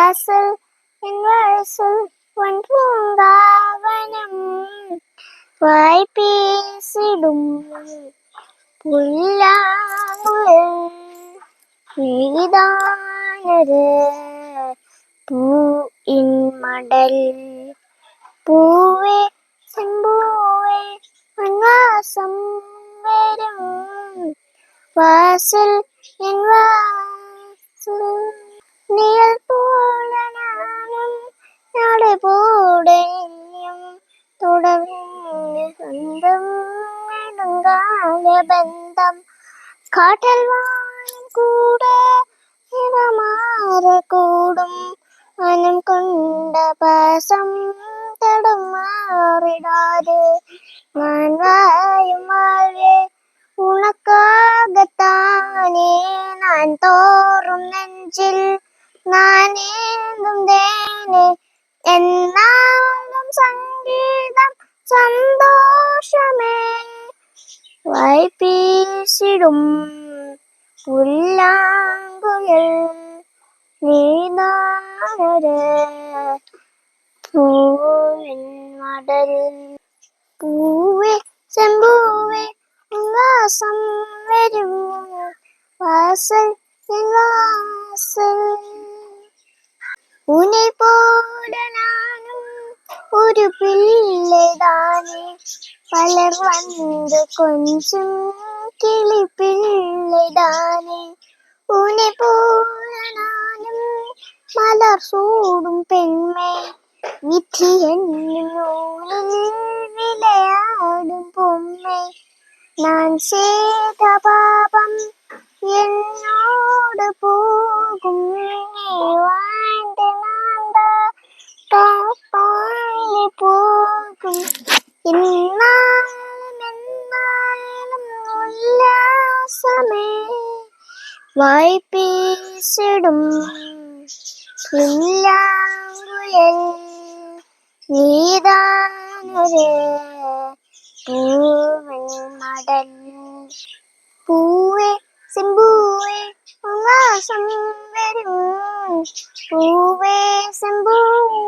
Wasl N വയസ്സിൽ പൂങ്കാവനം വായ്പേസിടും പുല്ലാങ്കുഴൽ നീതാനൊരു പൂയിൻ മടൽ പൂവേ ചെമ്പൂവേ ഉന്മാസം വരും വാസൽ എൻ വാസൽ നിഴൽ പോലെ ഞാനും നടപൂടയും തുടർന്ന് സ്വന്തം നെടുങ്കാല ബന്ധം കാട്ടൽ വാനും കൂടെ ഇടമാറക്കൂടും മനം കൊണ്ട പാസം തടമാറിടാതെ ഞാൻ വായും വാഴെ ഉണക്കാകത്താനേ ഞാൻ തോറും നെഞ്ചിൽ നാനേന്തും തേനെ എന്നാലും സംഗീതം സന്തോഷമേ വായ്പേസിടും പുല്ലാങ്കുഴൽ നീതാനൊരു പൂവിൻ മടൽ പൂവേ ചെമ്പൂവേ ഉല്ലാസം വരും വാസൽ എൻ വാസൽ ഉന്നെ പോലെ ഞാനും ഒരു പിള്ളേതാനേ പലർ വന്ന് കൊഞ്ചും കിളിപ്പിള്ളേതാനേ ഉന്നെ പോലെ ഞാനും മലർ സൂടും പെൺമേ വിധി എന്നൂലിൽ വിളയാടും പൊമ്മേ ഞാൻ ചെയ്ത പാപം എന്നോട് പോകും വാണ്ട നാണ്ട പോകും എന്നാലും ഉല്ലാസമേ വായ്പേസിടും പുല്ലാങ്കുഴൽ നീതാനൊരു പൂവിൻ മടൽ പൂവേ ചെമ്പൂവേ ഉല്ലാസം വരും പൂവേ ചെമ്പൂവേ